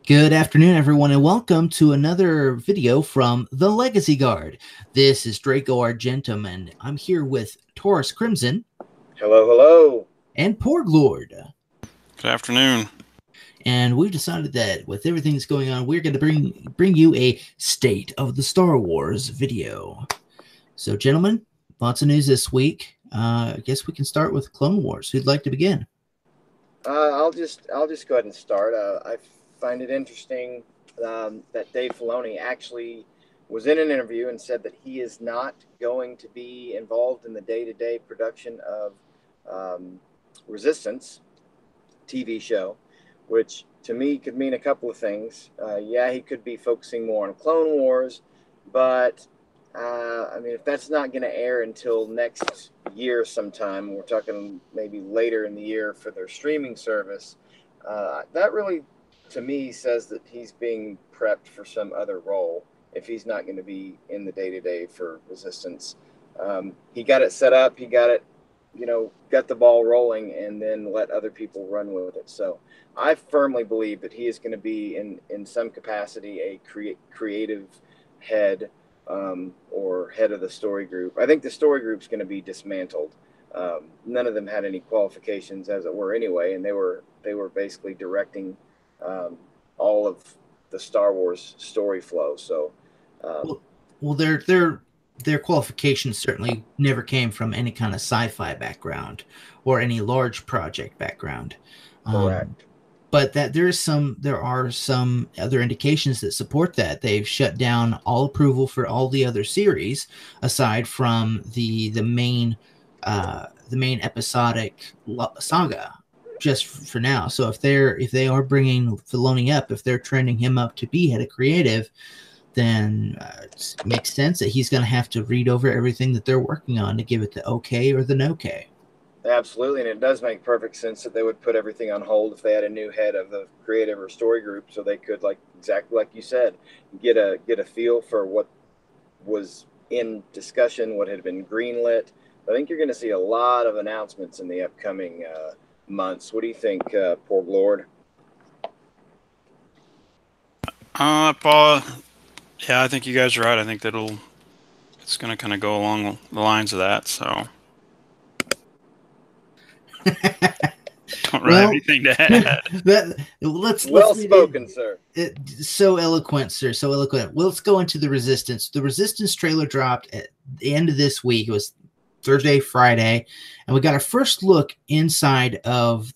Good afternoon, everyone, and welcome to another video from the Legacy Guard. This is Draco Argentum, and I'm here with Taurus Crimson. Hello, hello. And Porglord. Good afternoon. And we've decided that with everything that's going on, we're going to bring you a State of the Star Wars video. So, gentlemen, lots of news this week. I guess we can start with Clone Wars. Who'd like to begin? I'll just go ahead and start. I find it interesting that Dave Filoni actually was in an interview and said that he is not going to be involved in the day-to-day production of Resistance TV show, which to me could mean a couple of things. Yeah, he could be focusing more on Clone Wars, but I mean, if that's not going to air until next year sometime, we're talking maybe later in the year for their streaming service, that really, to me, says that he's being prepped for some other role if he's not going to be in the day-to-day for Resistance. He got it set up, he got it, got the ball rolling, and then let other people run with it. So I firmly believe that he is going to be in some capacity a creative head, or head of the story group. I think the story group's going to be dismantled. None of them had any qualifications, as it were, anyway, and they were basically directing all of the Star Wars story flow. So, well, their qualifications certainly never came from any kind of sci-fi background or any large project background. Correct. But that there are some other indications that support that. They've shut down all approval for all the other series aside from the main episodic saga, just for now. So if they are bringing Filoni up, if they're trending him up to be head of creative, then it makes sense that he's going to have to read over everything that they're working on to give it the okay or the no-okay. Absolutely, and it does make perfect sense that they would put everything on hold if they had a new head of the creative or story group, so they could, exactly like you said, get a feel for what was in discussion, what had been greenlit. I think you're going to see a lot of announcements in the upcoming months. What do you think, Porglord? Paul, yeah, I think you guys are right. I think it's going to kind of go along the lines of that. So, don't really have anything to add. Let's well spoken, sir. So eloquent, sir. So eloquent. Well, let's go into the Resistance. The Resistance trailer dropped at the end of this week. It was Thursday, Friday, and we got our first look inside of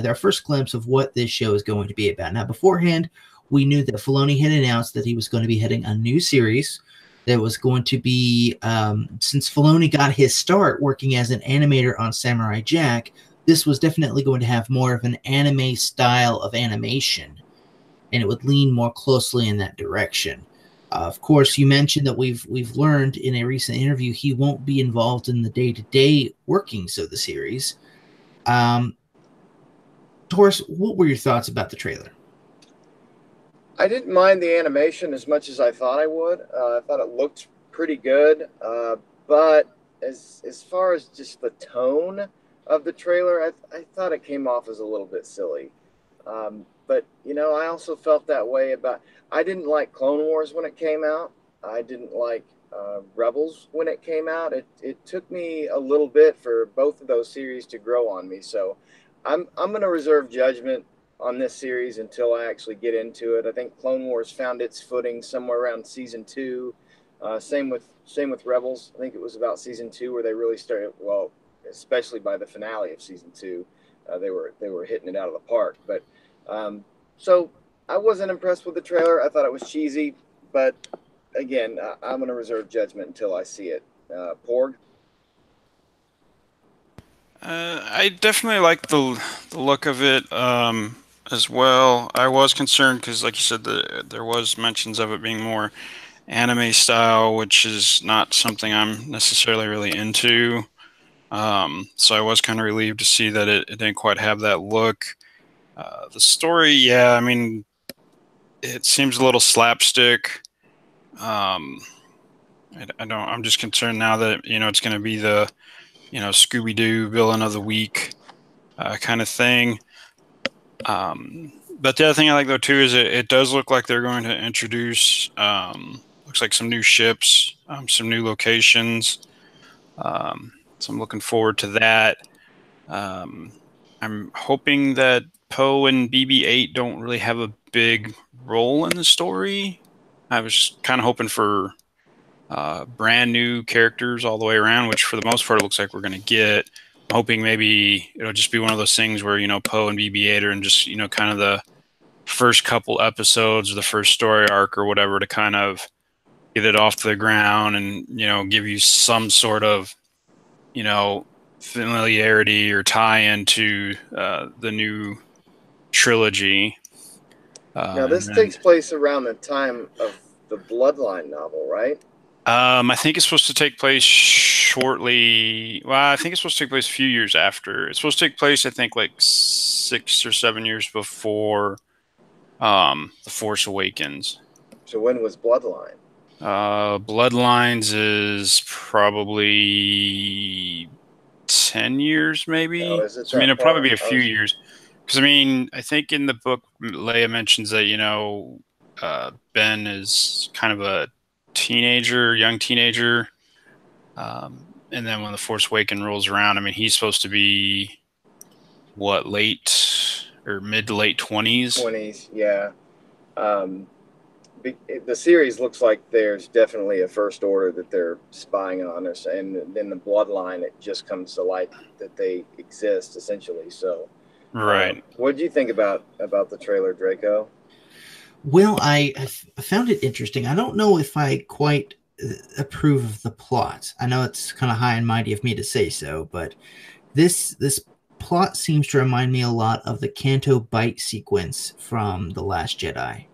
our first glimpse of what this show is going to be about. Now, beforehand, we knew that Filoni had announced that he was going to be heading a new series that was going to be, since Filoni got his start working as an animator on Samurai Jack, this was definitely going to have more of an anime style of animation, and it would lean more closely in that direction. Of course, you mentioned that we've learned in a recent interview he won't be involved in the day-to-day workings of the series. Taurus, what were your thoughts about the trailer? I didn't mind the animation as much as I thought I would. I thought it looked pretty good, but as far as just the tone of the trailer, I thought it came off as a little bit silly. But, I also felt that way about... I didn't like Clone Wars when it came out. I didn't like Rebels when it came out. It took me a little bit for both of those series to grow on me. So I'm going to reserve judgment on this series until I actually get into it. I think Clone Wars found its footing somewhere around season 2. Same with Rebels. I think it was about season 2 where they really started, well, especially by the finale of season 2, they were hitting it out of the park. But so I wasn't impressed with the trailer. I thought it was cheesy, but again, I'm going to reserve judgment until I see it. Porg? I definitely like the look of it as well. I was concerned because, like you said, there was mentions of it being more anime style, which is not something I'm necessarily really into. So I was kind of relieved to see that it didn't quite have that look. The story, yeah, I mean, it seems a little slapstick. I'm just concerned now that, it's going to be the, Scooby-Doo villain of the week kind of thing. But the other thing I like though too is it does look like they're going to introduce looks like some new ships, some new locations. So I'm looking forward to that. I'm hoping that Poe and BB-8 don't really have a big role in the story. I was kind of hoping for brand new characters all the way around, which for the most part it looks like we're going to get. I'm hoping maybe it'll just be one of those things where, Poe and BB-8 are in just, kind of the first couple episodes or the first story arc or whatever to kind of get it off to the ground and, give you some sort of, familiarity or tie into the new trilogy. Now, this takes place around the time of the Bloodline novel, right? I think it's supposed to take place shortly. Well, I think it's supposed to take place a few years after. It's supposed to take place, I think, like 6 or 7 years before The Force Awakens. So when was Bloodline? Bloodlines is probably 10 years, maybe. Oh, is it I mean, it'll probably be a far? few years. Because, I think in the book, Leia mentions that, Ben is kind of a young teenager. And then when The Force Awakens rolls around, he's supposed to be, what, late or mid to late 20s? 20s, yeah. The series looks like there's definitely a First Order that they're spying on us, and then the Bloodline, it just comes to light that they exist, essentially. So, right. What did you think about the trailer, Draco? Well, I found it interesting. I don't know if I quite approve of the plot. I know it's kind of high and mighty of me to say so, but this plot seems to remind me a lot of the Canto Bight sequence from The Last Jedi.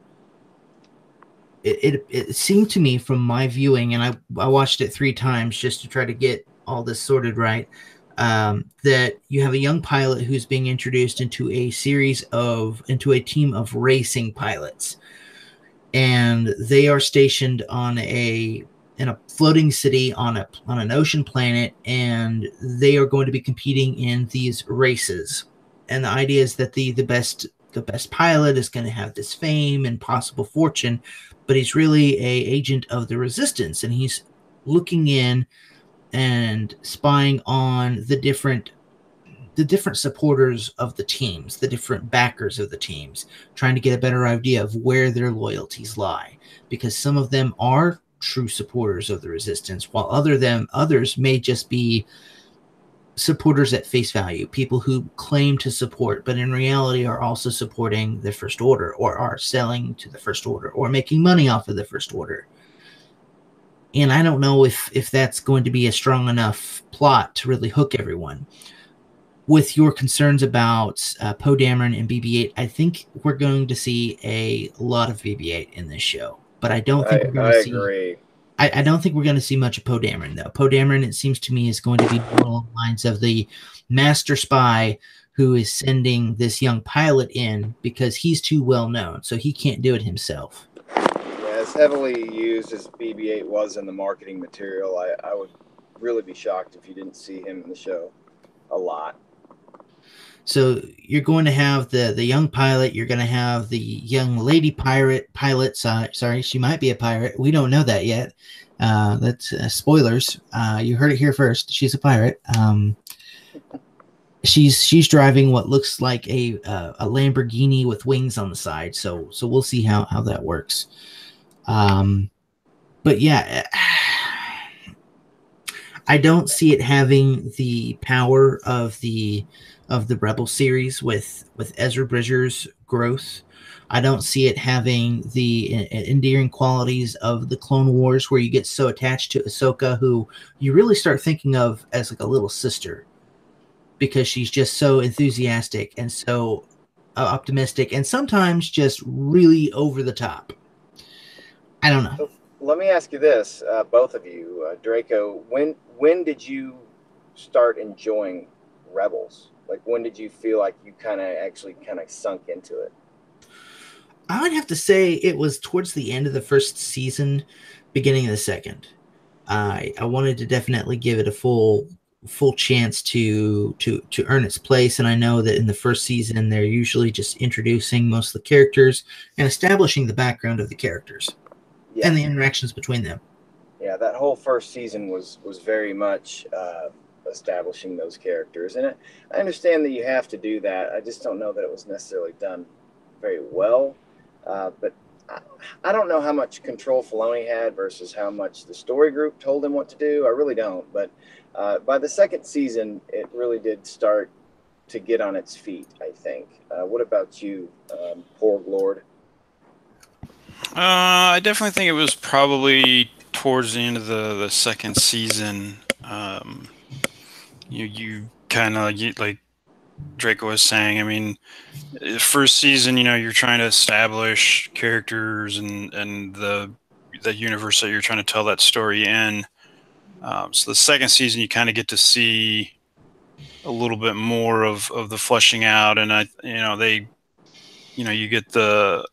It seemed to me from my viewing, and I watched it 3 times just to try to get all this sorted right, that you have a young pilot who's being introduced into a team of racing pilots, and they are stationed in a floating city on an ocean planet, and they are going to be competing in these races. And the idea is that the best pilot is going to have this fame and possible fortune, but he's really an agent of the Resistance, and he's looking in and spying on the different supporters of the teams, the different backers of the teams, trying to get a better idea of where their loyalties lie, because some of them are true supporters of the Resistance, while others may just be supporters at face value, people who claim to support, but in reality are also supporting the First Order, or are selling to the First Order, or making money off of the First Order. And I don't know if that's going to be a strong enough plot to really hook everyone. With your concerns about Poe Dameron and BB-8, I think we're going to see a lot of BB-8 in this show, but I don't think we're going to see. I agree. I don't think we're going to see much of Poe Dameron, though. Poe Dameron, it seems to me, is going to be along the lines of the master spy who is sending this young pilot in because he's too well known, so he can't do it himself. Yeah, as heavily used as BB-8 was in the marketing material, I would really be shocked if you didn't see him in the show a lot. So you're going to have the young pilot. You're going to have the young lady pilot. Sorry, she might be a pirate. We don't know that yet. That's spoilers. You heard it here first. She's a pirate. She's driving what looks like a Lamborghini with wings on the side. So we'll see how that works. But yeah, I don't see it having the power of the Rebel series with Ezra Bridger's growth. I don't see it having the endearing qualities of the Clone Wars, where you get so attached to Ahsoka, who you really start thinking of as like a little sister, because she's just so enthusiastic and so optimistic, and sometimes just really over the top. I don't know. So let me ask you this, both of you, Draco. When did you start enjoying Rebels? Like, when did you feel like you kind of sunk into it? I would have to say it was towards the end of the first season, beginning of the second. I wanted to definitely give it a full full chance to earn its place. And I know that in the first season they're usually just introducing most of the characters and establishing the background of the characters and the interactions between them. Yeah, that whole first season was very much establishing those characters, and I understand that you have to do that. I just don't know that it was necessarily done very well. But I don't know how much control Filoni had versus how much the story group told him what to do. I really don't. But by the second season, it really did start to get on its feet, I think. What about you, Porglord? I definitely think it was probably towards the end of the second season. You kind of like Draco was saying. I mean, first season, you're trying to establish characters and the universe that you're trying to tell that story in. So the second season, you kind of get to see a little bit more of the fleshing out, and you get the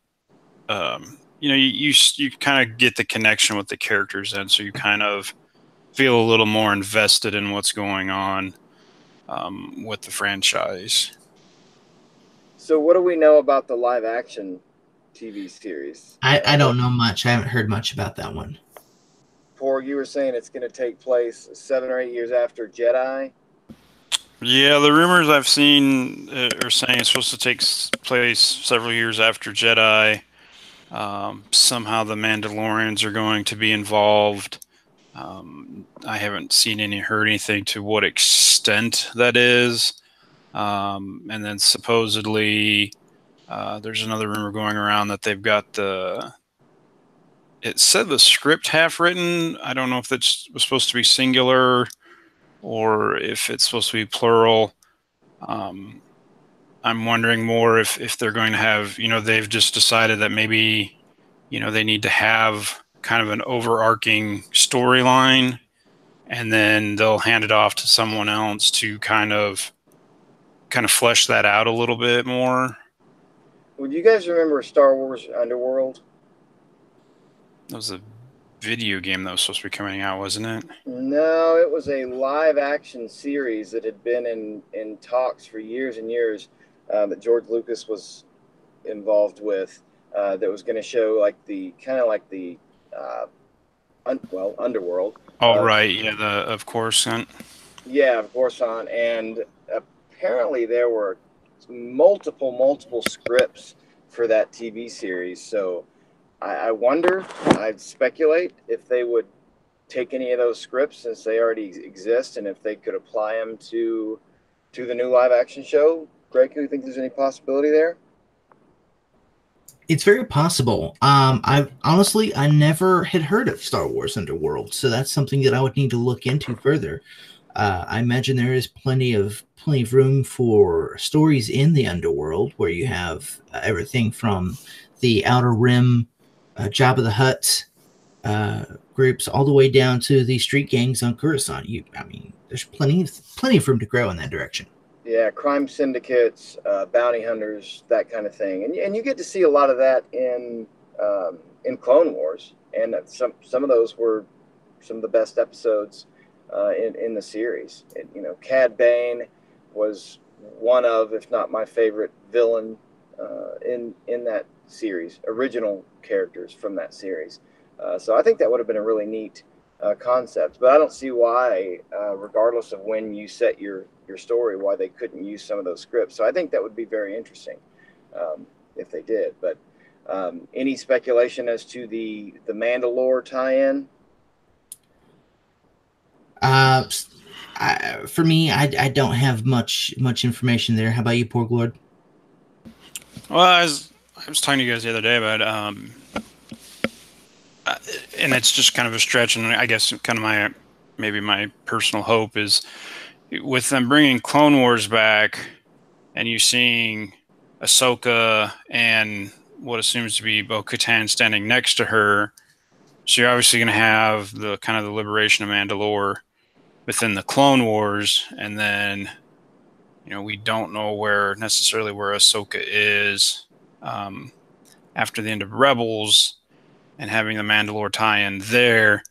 you kind of get the connection with the characters, and so you kind of feel a little more invested in what's going on with the franchise. So, what do we know about the live action TV series? I don't know much. I haven't heard much about that one. Porg, you were saying it's going to take place 7 or 8 years after Jedi. Yeah, the rumors I've seen are saying it's supposed to take place several years after Jedi. Somehow the Mandalorians are going to be involved. I haven't seen heard anything to what extent that is. And then supposedly there's another rumor going around that they've got it said the script half written. I don't know if it's supposed to be singular or if it's supposed to be plural. I'm wondering more if they're going to have, they've just decided that maybe, they need to have kind of an overarching storyline, and then they'll hand it off to someone else to kind of flesh that out a little bit more. Would you guys remember Star Wars Underworld? That was a video game that was supposed to be coming out, wasn't it? No, it was a live action series that had been in talks for years and years that George Lucas was involved with. That was going to show like the Underworld. Oh, right. Yeah, of Coruscant. Yeah, of Coruscant. And apparently there were multiple scripts for that TV series. So I wonder, I'd speculate if they would take any of those scripts since they already exist and if they could apply them to the new live action show. Greg, do you think there's any possibility there? It's very possible. I never had heard of Star Wars Underworld, so that's something that I would need to look into further. I imagine there is plenty of room for stories in the Underworld, where you have everything from the Outer Rim, Jabba the Hutt groups, all the way down to the street gangs on Coruscant. There's plenty of room to grow in that direction. Yeah, crime syndicates, bounty hunters, that kind of thing, and you get to see a lot of that in Clone Wars, and some of those were some of the best episodes in the series. Cad Bane was one of, if not my favorite villain in that series, original characters from that series. So I think that would have been a really neat concept, but I don't see why, regardless of when you set your story, why they couldn't use some of those scripts. So I think that would be very interesting if they did. But any speculation as to the Mandalore tie-in? For me, I don't have much information there. How about you, Porglord? Well, I was talking to you guys the other day about, and it's just kind of a stretch, and I guess kind of my personal hope is with them bringing Clone Wars back, and you seeing Ahsoka and what assumes to be Bo-Katan standing next to her. So you're obviously going to have the kind of the liberation of Mandalore within the Clone Wars, and then we don't know necessarily where Ahsoka is after the end of Rebels, and having the Mandalore tie-in there.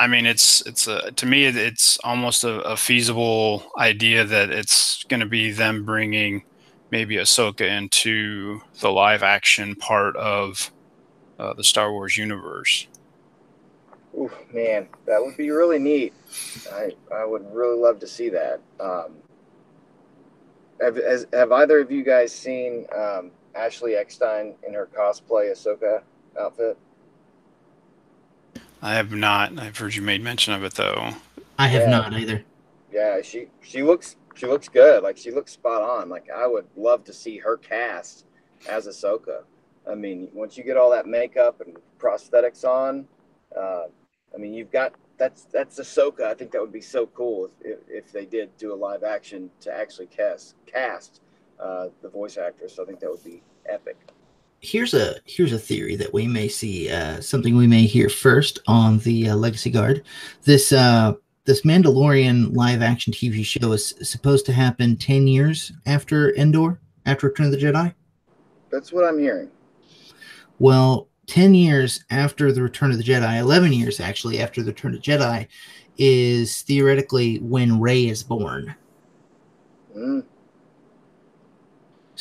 I mean, to me, it's almost a feasible idea that it's going to be them bringing maybe Ahsoka into the live action part of the Star Wars universe. Ooh, man, that would be really neat. I would really love to see that. Have either of you guys seen Ashley Eckstein in her cosplay Ahsoka outfit? I have not. I've heard you made mention of it though. I have Yeah. not either. Yeah, she looks good. Like she looks spot on. Like I would love to see her cast as Ahsoka. I mean, once you get all that makeup and prosthetics on, I mean, you've got that's Ahsoka. I think that would be so cool if they did do a live action to actually cast the voice actress. I think that would be epic. Here's a theory that we may see, something we may hear first on the Legacy Guard. This Mandalorian live action TV show is supposed to happen 10 years after Endor, after Return of the Jedi. That's what I'm hearing. Well, 10 years after the Return of the Jedi, 11 years actually after the Return of the Jedi, is theoretically when Rey is born. Mm.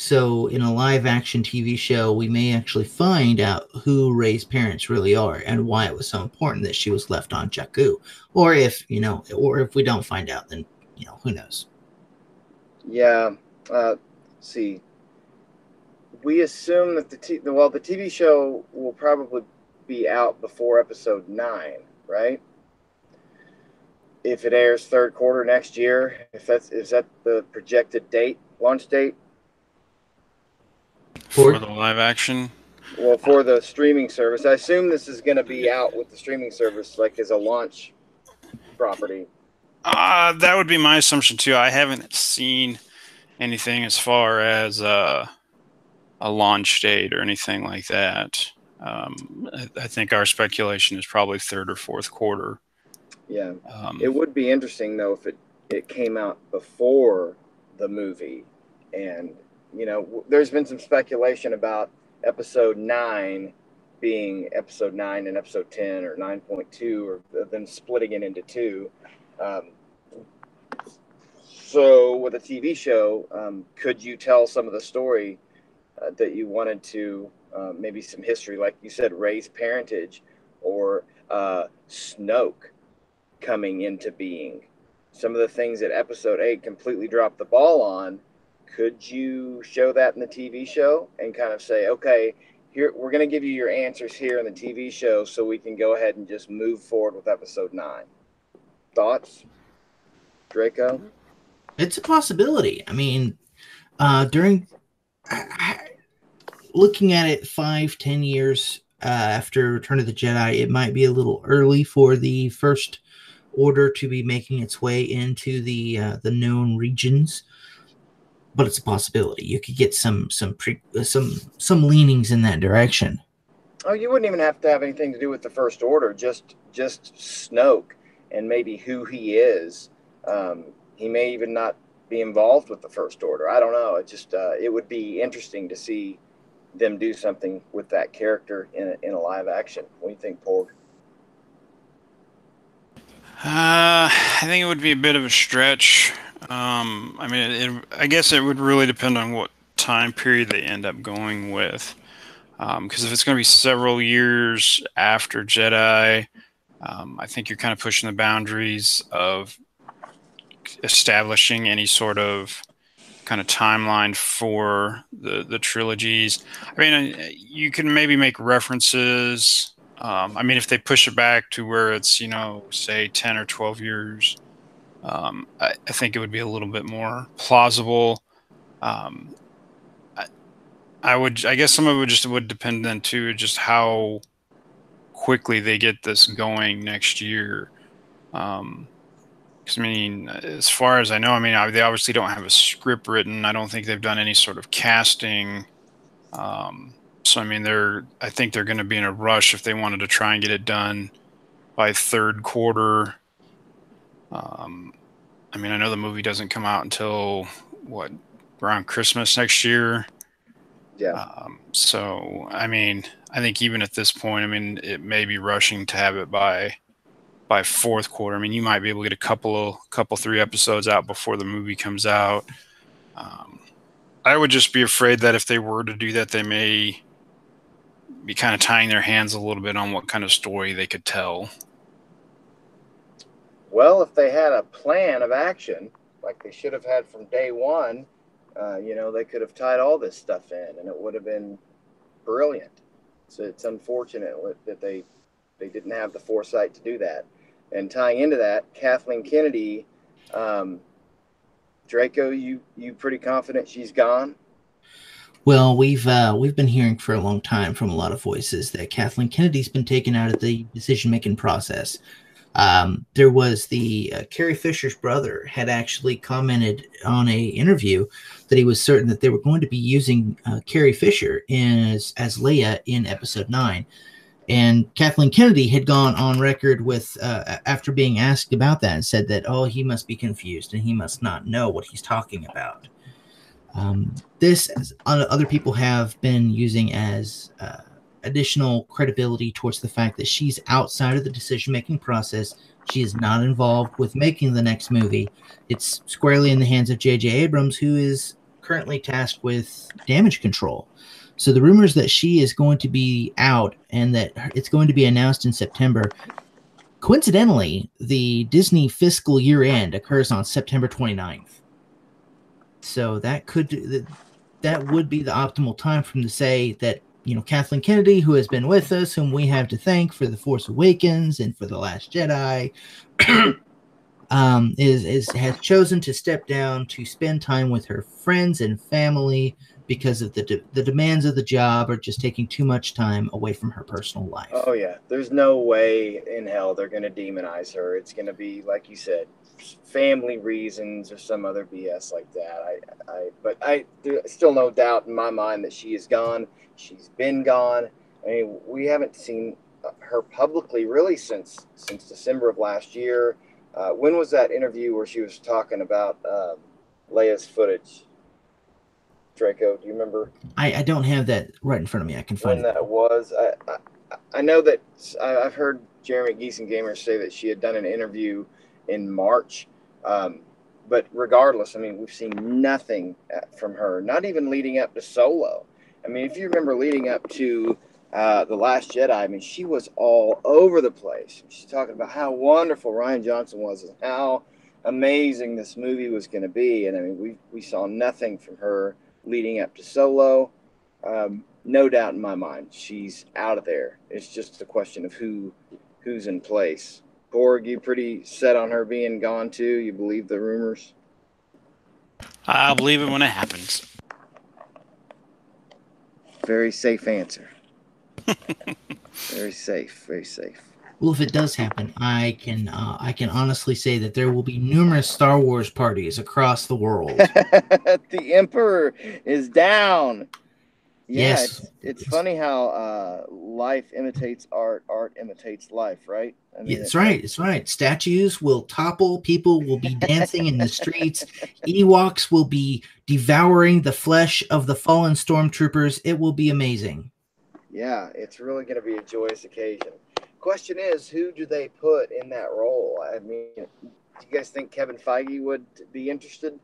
So in a live action TV show, we may actually find out who Rey's parents really are and why it was so important that she was left on Jakku. Or if we don't find out, then, who knows? Yeah. See, we assume that the TV show will probably be out before episode 9, right? If it airs third quarter next year, is that the projected launch date? For the live action? Well, for the streaming service. I assume this is going to be out with the streaming service, like as a launch property. That would be my assumption too. I haven't seen anything as far as a launch date or anything like that. I think our speculation is probably third or fourth quarter. Yeah. It would be interesting, though, if it came out before the movie. And, there's been some speculation about episode 9 being episode 9 and episode 10 or 9.2 or them splitting it into 2. So with a TV show, could you tell some of the story that you wanted to, maybe some history, like you said, Rey's parentage or Snoke coming into being? Some of the things that episode 8 completely dropped the ball on, could you show that in the TV show and kind of say, okay, here we're going to give you your answers here in the TV show so we can go ahead and just move forward with episode 9? Thoughts, Draco? It's a possibility. I mean, looking at it 5-10 years after Return of the Jedi, it might be a little early for the First Order to be making its way into the known regions, but it's a possibility. You could get some leanings in that direction. Oh, you wouldn't even have to have anything to do with the First Order. Just Snoke and maybe who he is. He may even not be involved with the First Order. I don't know. It would be interesting to see them do something with that character in a live action. What do you think, Porg? I think it would be a bit of a stretch. I guess it would really depend on what time period they end up going with. Because if it's going to be several years after Jedi, I think you're kind of pushing the boundaries of establishing any sort of kind of timeline for the trilogies. I mean, you can maybe make references. If they push it back to where it's, say 10 or 12 years, I think it would be a little bit more plausible. I guess some of it would depend then too, just how quickly they get this going next year. Because as far as I know, they obviously don't have a script written. I don't think they've done any sort of casting. So I think they're going to be in a rush if they wanted to try and get it done by third quarter. I know the movie doesn't come out until around Christmas next year. Yeah. I think even at this point, it may be rushing to have it by by fourth quarter. I mean, you might be able to get a couple 3 episodes out before the movie comes out. I would just be afraid that if they were to do that, they may be kind of tying their hands a little bit on what kind of story they could tell. Well, if they had a plan of action, like they should have had from day one, they could have tied all this stuff in, and it would have been brilliant. So it's unfortunate that they didn't have the foresight to do that. And tying into that, Kathleen Kennedy, Draco, you pretty confident she's gone? Well, we've been hearing for a long time from a lot of voices that Kathleen Kennedy's been taken out of the decision-making process. There was Carrie Fisher's brother had actually commented on a interview that he was certain that they were going to be using Carrie Fisher as Leia in Episode 9. And Kathleen Kennedy had gone on record with, after being asked about that, and said that, oh, he must be confused and he must not know what he's talking about. This, as other people have been using as additional credibility towards the fact that she's outside of the decision-making process. She is not involved with making the next movie. It's squarely in the hands of J.J. Abrams, who is currently tasked with damage control. So the rumors that she is going to be out and that it's going to be announced in September. Coincidentally, the Disney fiscal year end occurs on September 29th. So that would be the optimal time for them to say that, Kathleen Kennedy, who has been with us, whom we have to thank for The Force Awakens and for The Last Jedi, has chosen to step down to spend time with her friends and family because of the demands of the job are just taking too much time away from her personal life. Oh yeah, there's no way in hell they're going to demonize her. It's going to be, like you said, family reasons or some other BS like that. There's still no doubt in my mind that she is gone. She's been gone. I mean, we haven't seen her publicly really since December of last year. When was that interview where she was talking about Leia's footage? Draco, do you remember? I don't have that right in front of me. I can find when that was. I know that I've heard Jeremy Geeson Gamer say that she had done an interview in March. But regardless, I mean, we've seen nothing from her, not even leading up to Solo. I mean, if you remember leading up to The Last Jedi, I mean, she was all over the place. She's talking about how wonderful Rian Johnson was and how amazing this movie was going to be. And I mean, we saw nothing from her leading up to Solo. No doubt in my mind, she's out of there. It's just a question of who's in place. Porg, you pretty set on her being gone too? You believe the rumors? I'll believe it when it happens. Very safe answer. Very safe. Very safe. Well, if it does happen, I can honestly say that there will be numerous Star Wars parties across the world. The Emperor is down. Yeah, Yes. It's funny how life imitates art, art imitates life, right? I mean, it's right. It's right. Statues will topple. People will be dancing in the streets. Ewoks will be devouring the flesh of the fallen stormtroopers. It will be amazing. Yeah, it's really going to be a joyous occasion. Question is, who do they put in that role? I mean, do you guys think Kevin Feige would be interested?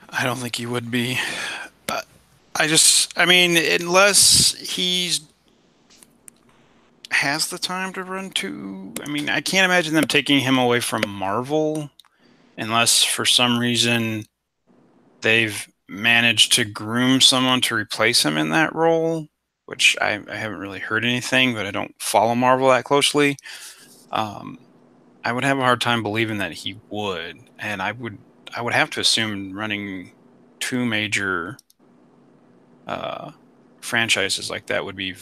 I don't think he would be. I mean, unless he's has the time to run two. I mean, I can't imagine them taking him away from Marvel unless for some reason they've managed to groom someone to replace him in that role, which I haven't really heard anything, but I don't follow Marvel that closely. I would have a hard time believing that he would, and I would have to assume running two major franchises like that would be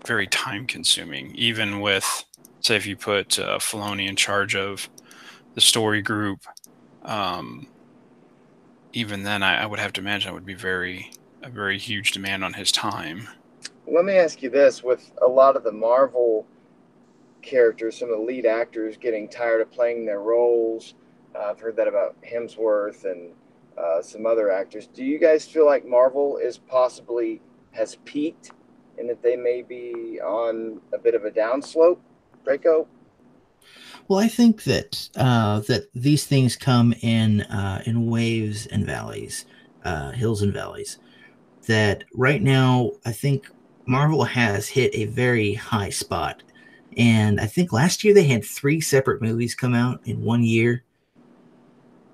very time consuming, even with, say, if you put Filoni in charge of the story group, even then I would have to imagine it would be a very huge demand on his time. Let me ask you this, with a lot of the Marvel characters, some of the lead actors getting tired of playing their roles, I've heard that about Hemsworth and some other actors. Do you guys feel like Marvel has peaked and that they may be on a bit of a downslope, Draco? Well, I think that that these things come in waves and valleys, hills and valleys. That right now, I think Marvel has hit a very high spot, and I think last year they had 3 separate movies come out in one year.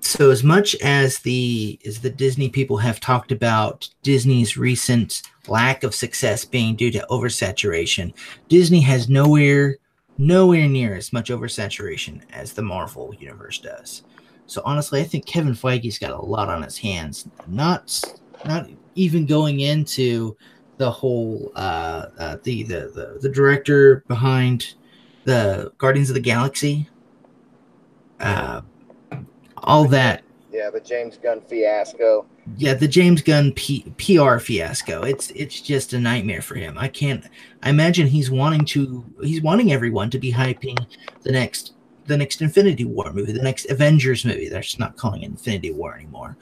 So as much as the Disney people have talked about Disney's recent lack of success being due to oversaturation, Disney has nowhere near as much oversaturation as the Marvel universe does. So honestly, I think Kevin Feige's got a lot on his hands. Not even going into the whole the director behind the Guardians of the Galaxy, uh, all that. Yeah, the James Gunn fiasco. Yeah, the James Gunn PR fiasco. It's just a nightmare for him. I can't. I imagine he's wanting everyone to be hyping the next the next Infinity War movie, the next Avengers movie. They're just not calling it Infinity War anymore.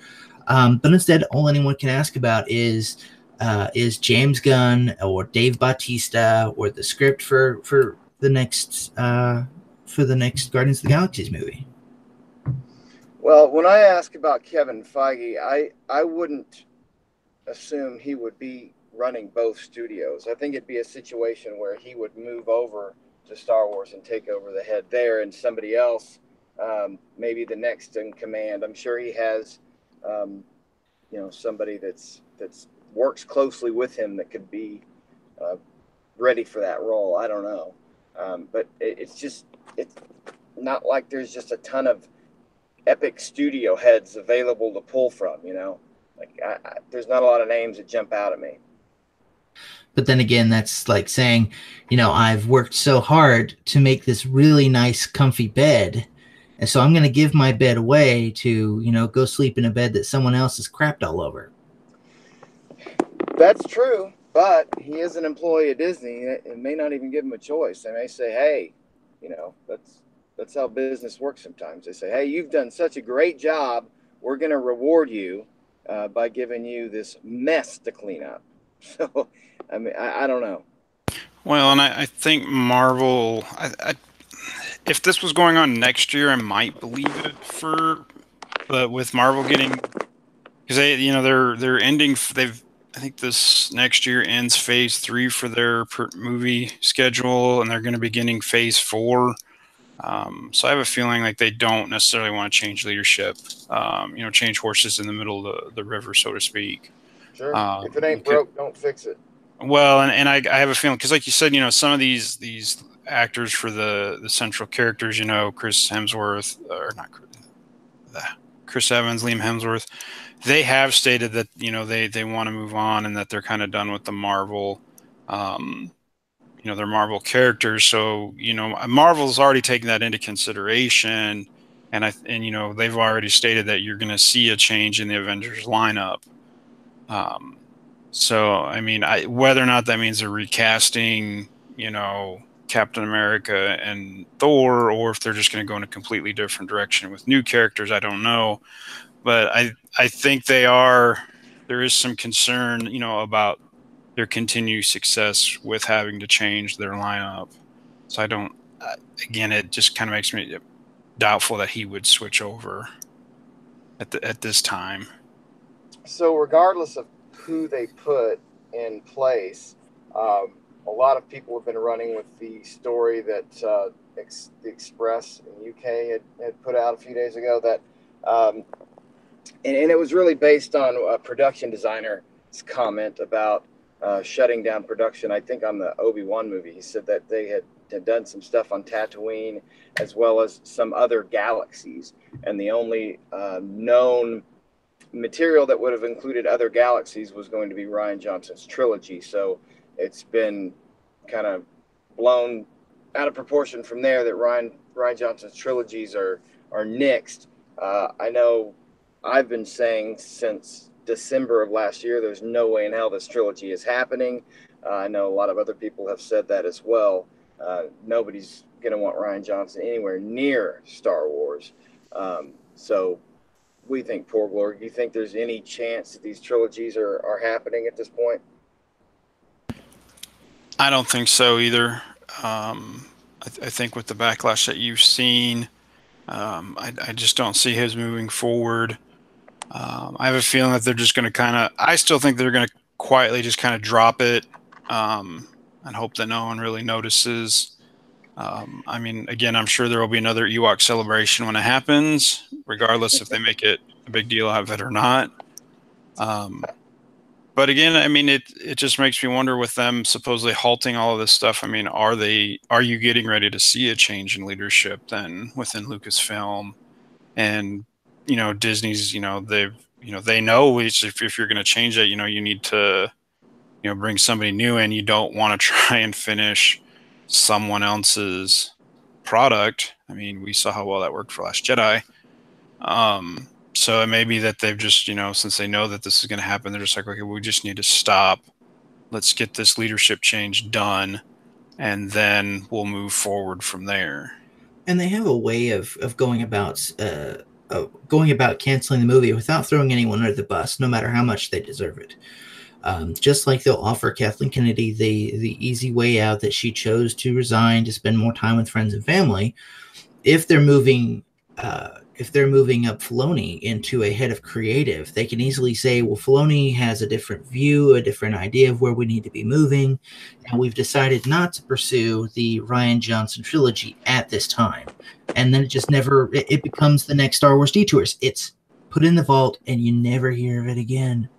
But instead, all anyone can ask about is James Gunn or Dave Bautista or the script for the next Guardians of the Galaxy movie. Well, when I ask about Kevin Feige, I wouldn't assume he would be running both studios. I think it'd be a situation where he would move over to Star Wars and take over the head there, and somebody else, maybe the next in command. I'm sure he has, somebody that's works closely with him that could be ready for that role. I don't know, but it's not like there's just a ton of epic studio heads available to pull from. Like there's not a lot of names that jump out at me. But then again, that's like saying, I've worked so hard to make this really nice, comfy bed. And so I'm going to give my bed away to, go sleep in a bed that someone else has crapped all over. That's true. But he is an employee at Disney. It may not even give him a choice. They may say, hey, that's how business works sometimes. They say, hey, you've done such a great job. We're going to reward you by giving you this mess to clean up. So, I mean, I don't know. Well, and I think Marvel, if this was going on next year, I might believe it but with Marvel getting, because they're ending, I think this next year ends phase 3 for their movie schedule, and they're going to be beginning phase 4. So I have a feeling like they don't necessarily want to change leadership, change horses in the middle of the river, so to speak. Sure. If it ain't broke, don't fix it. Well, and I have a feeling, because like you said, some of these actors for the central characters, Chris Hemsworth, or not Chris Evans, Liam Hemsworth, they have stated that, they want to move on and that they're kind of done with the Marvel, their Marvel characters. So, Marvel's already taken that into consideration. And they've already stated that you're going to see a change in the Avengers lineup. So, I mean, whether or not that means they're recasting, Captain America and Thor, or if they're just going to go in a completely different direction with new characters, I don't know. But I think there is some concern, about their continued success with having to change their lineup. So again, it just kind of makes me doubtful that he would switch over at this time. So regardless of who they put in place, a lot of people have been running with the story that the Express in UK had put out a few days ago that, and it was really based on a production designer's comment about shutting down production. I think on the Obi-Wan movie, he said that they had done some stuff on Tatooine as well as some other galaxies, and the only known material that would have included other galaxies was going to be Rian Johnson's trilogy. So it's been kind of blown out of proportion from there that Rian Johnson's trilogies are nixed. I know I've been saying since December of last year, there's no way in hell this trilogy is happening. I know a lot of other people have said that as well. Nobody's going to want Rian Johnson anywhere near Star Wars. So we think, Porglord, do you think there's any chance that these trilogies are happening at this point? I don't think so either. I think with the backlash that you've seen, I just don't see his moving forward. I have a feeling that they're just going to kind of. I still think they're going to quietly just kind of drop it, and hope that no one really notices. I mean, again, I'm sure there will be another Ewok celebration when it happens, regardless if they make it a big deal out of it or not. But again, I mean, it just makes me wonder with them supposedly halting all of this stuff. I mean, are you getting ready to see a change in leadership then within Lucasfilm? And Disney's, they know if you're going to change it, you need to bring somebody new in. You don't want to try and finish someone else's product. I mean, we saw how well that worked for Last Jedi. So it may be that they've just, since they know that this is going to happen, they're just like, okay, we just need to stop. Let's get this leadership change done, and then we'll move forward from there. And they have a way of going about canceling the movie without throwing anyone under the bus, no matter how much they deserve it. Just like they'll offer Kathleen Kennedy the easy way out that she chose to resign to spend more time with friends and family. If they're moving up Filoni into a head of creative, they can easily say, well, Filoni has a different view, a different idea of where we need to be moving, and we've decided not to pursue the Rian Johnson trilogy at this time. And then it becomes the next Star Wars Detours. It's put in the vault, and you never hear of it again.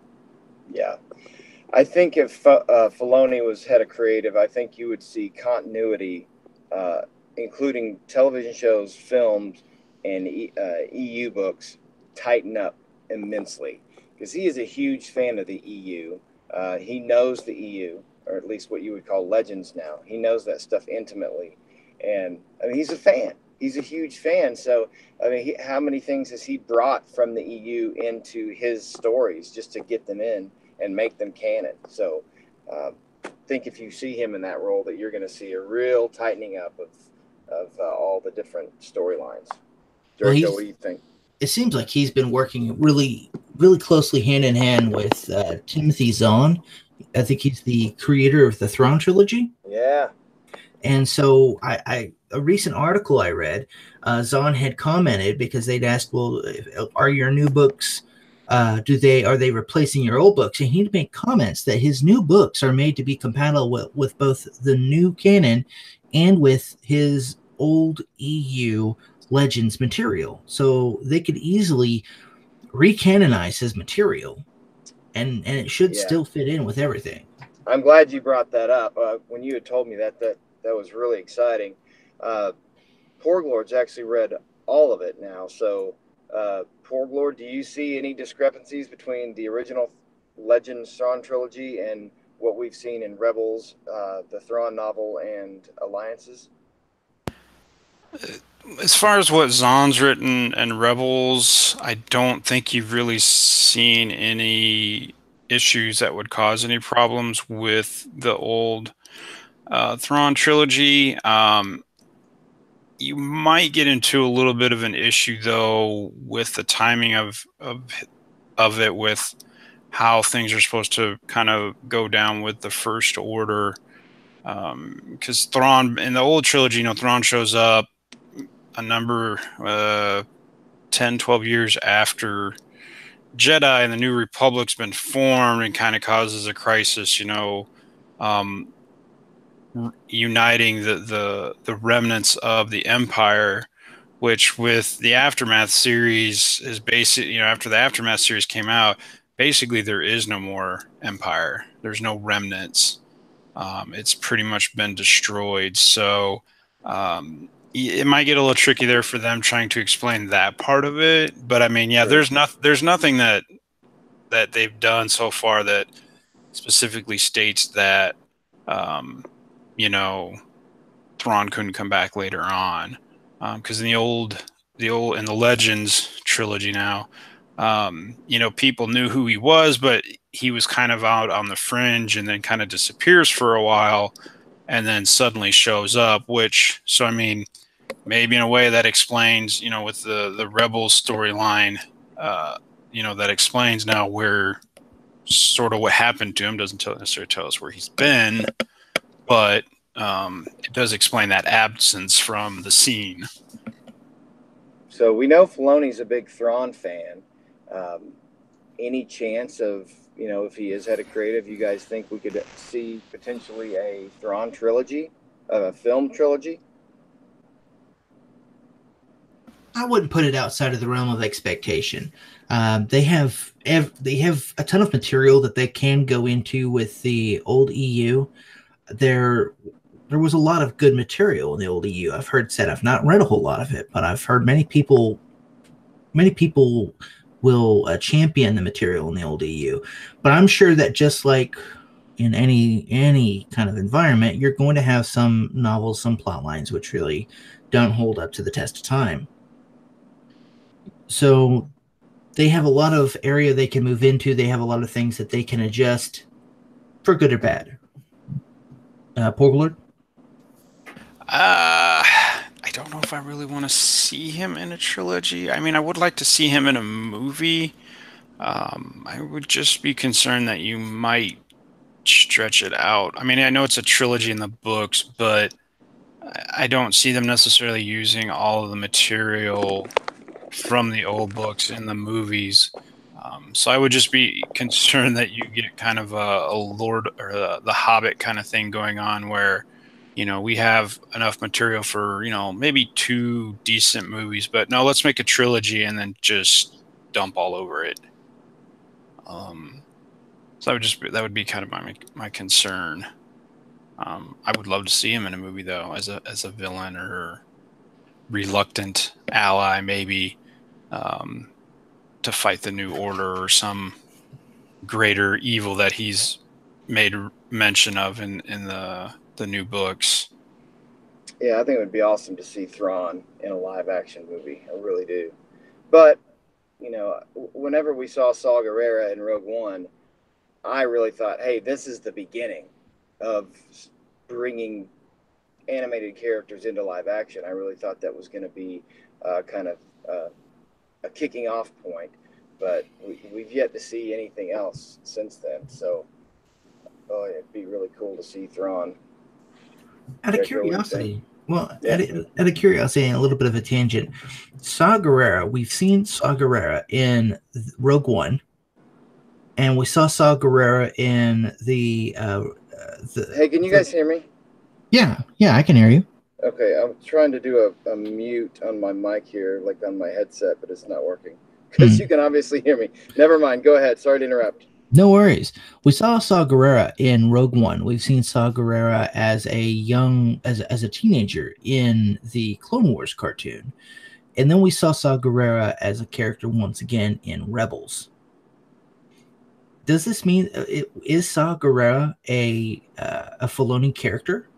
Yeah. I think if Filoni was head of creative, I think you would see continuity, including television shows, films, and EU books tighten up immensely, because he is a huge fan of the EU. He knows the EU, or at least what you would call Legends now. He knows that stuff intimately. And I mean, he's a fan. He's a huge fan. So, I mean, how many things has he brought from the EU into his stories just to get them in and make them canon? So I think if you see him in that role, that you're going to see a real tightening up of all the different storylines. Draco, what do you think? It seems like he's been working really, really closely hand in hand with Timothy Zahn. I think he's the creator of the Thrawn trilogy. Yeah. And so a recent article I read, Zahn had commented, because they'd asked, well, are your new books, are they replacing your old books? And he'd make comments that his new books are made to be compatible with both the new canon and with his old EU Legends material. So they could easily recanonize his material, and it should still fit in with everything. I'm glad you brought that up. When you had told me that was really exciting. Porglord's actually read all of it now. So, Porglord, do you see any discrepancies between the original Legends Thrawn trilogy and what we've seen in Rebels, the Thrawn novel, and Alliances? As far as what Zahn's written and Rebels, I don't think you've really seen any issues that would cause any problems with the old Thrawn trilogy. You might get into a little bit of an issue, though, with the timing of it, with how things are supposed to kind of go down with the First Order. Because Thrawn, in the old trilogy, Thrawn shows up a number 10, 12 years after Jedi and the New Republic's been formed, and kind of causes a crisis, uniting the remnants of the Empire, which with the Aftermath series is basically, after the Aftermath series came out, basically there is no more Empire. There's no remnants. It's pretty much been destroyed. So it might get a little tricky there for them trying to explain that part of it. But I mean, yeah, there's nothing that they've done so far that specifically states that Thrawn couldn't come back later on, because in in the Legends trilogy now, people knew who he was, but he was kind of out on the fringe, and then kind of disappears for a while, and then suddenly shows up. So I mean, maybe in a way that explains, with the Rebels storyline, that explains now where sort of what happened to him. Doesn't necessarily tell us where he's been. but it does explain that absence from the scene. So we know Filoni's a big Thrawn fan. Any chance of, if he is head of creative, you guys think we could see potentially a Thrawn trilogy, a film trilogy? I wouldn't put it outside of the realm of expectation. They have a ton of material that they can go into with the old EU. There was a lot of good material in the old EU. I've heard said, I've not read a whole lot of it, but I've heard many people will champion the material in the old EU. But I'm sure that just like in any kind of environment, you're going to have some novels, some plot lines which really don't hold up to the test of time. So they have a lot of area they can move into. They have a lot of things that they can adjust for good or bad. Porglord? I don't know if I really want to see him in a trilogy. I mean, I would like to see him in a movie. I would just be concerned that you might stretch it out. I mean, I know it's a trilogy in the books, but I don't see them necessarily using all of the material from the old books in the movies. So I would just be concerned that you get kind of a Lord or the Hobbit kind of thing going on where, we have enough material for, maybe 2 decent movies, but no, let's make a trilogy and then just dump all over it. So that would be kind of my concern. I would love to see him in a movie though, as a villain or reluctant ally, maybe, to fight the New Order or some greater evil that he's made mention of in the new books. Yeah, I think it would be awesome to see Thrawn in a live action movie. I really do. But, whenever we saw Saw Gerrera in Rogue One, I really thought, hey, this is the beginning of bringing animated characters into live action. I really thought that was going to be kind of a kicking off point, but we've yet to see anything else since then. So, it'd be really cool to see Thrawn. Out of curiosity, out of curiosity and a little bit of a tangent, Saw Gerrera, we've seen Saw Gerrera in Rogue One, and we saw Saw Gerrera in the Hey, can you guys hear me? Yeah, I can hear you. Okay, I'm trying to do a mute on my mic here, like on my headset, but it's not working. Because you can obviously hear me. Never mind. Go ahead. Sorry to interrupt. No worries. We saw Gerrera in Rogue One. We've seen Saw Gerrera as a teenager in the Clone Wars cartoon. And then we saw Gerrera as a character once again in Rebels. Does this mean, is Saw Gerrera a Filoni character?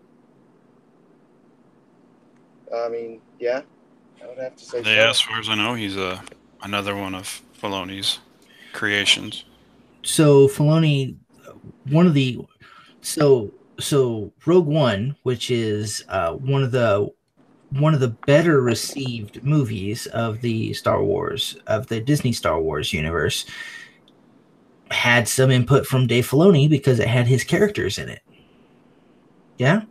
I mean, yeah. I would have to say yeah, so. As far as I know, he's another one of Filoni's creations. So Filoni, so Rogue One, which is one of the better received movies of the Disney Star Wars universe, had some input from Dave Filoni because it had his characters in it. Yeah.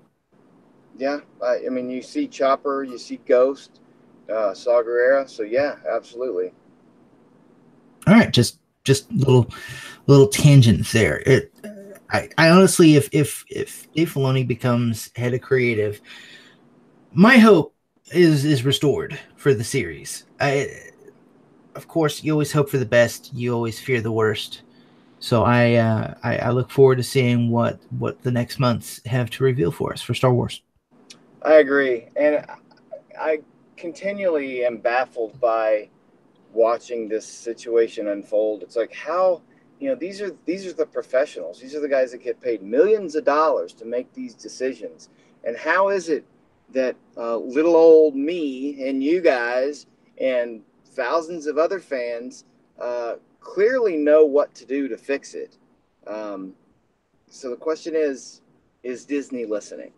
Yeah, I mean, you see Chopper, you see Ghost, Saw Gerrera, so yeah, absolutely. All right, just little tangents there. I honestly, if Dave Filoni becomes head of creative, my hope is restored for the series. Of course, you always hope for the best. You always fear the worst. So I look forward to seeing what the next months have to reveal for us for Star Wars. I agree, and I continually am baffled by watching this situation unfold. It's like, how, these are the professionals. These are the guys that get paid millions of dollars to make these decisions. And how is it that little old me and you guys and thousands of other fans clearly know what to do to fix it? So the question is Disney listening?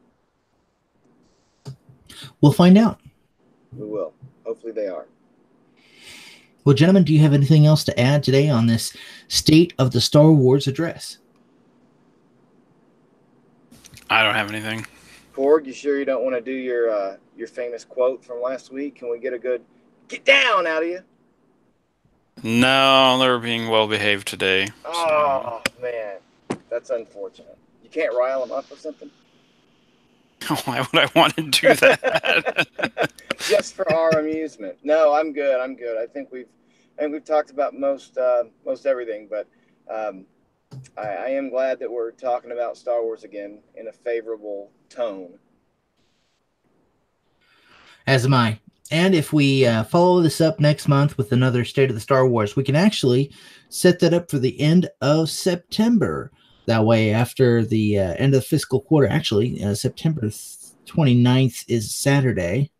We'll find out. We will. Hopefully they are. Well, gentlemen, do you have anything else to add today on this State of the Star Wars address? I don't have anything. Porg, you sure you don't want to do your famous quote from last week? Can we get a good "get down" out of you? No, they're being well behaved today. Oh, man. That's unfortunate. You can't rile them up or something? Why would I want to do that? Just for our amusement. No, I'm good. I'm good. I think we've talked about most everything, but I am glad that we're talking about Star Wars again in a favorable tone. As am I. And if we follow this up next month with another State of the Star Wars, we can actually set that up for the end of September. That way, after the end of the fiscal quarter, actually, September 29th is Saturday.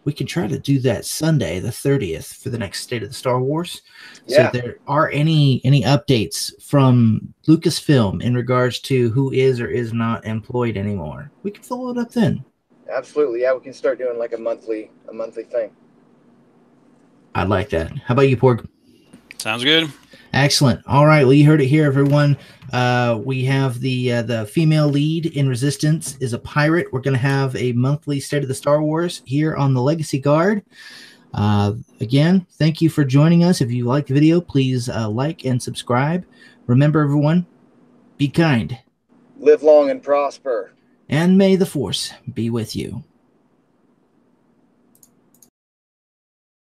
We can try to do that Sunday, the 30th, for the next State of the Star Wars. Yeah. So there are any updates from Lucasfilm in regards to who is or is not employed anymore. We can follow it up then. Absolutely. Yeah, we can start doing like a monthly thing. I'd like that. How about you, Porg? Sounds good. Excellent. All right. Well, you heard it here, everyone. We have the female lead in Resistance is a pirate. We're going to have a monthly State of the Star Wars here on the Legacy Guard. Again, thank you for joining us. If you like the video, please like and subscribe. Remember, everyone, be kind. Live long and prosper. And may the Force be with you.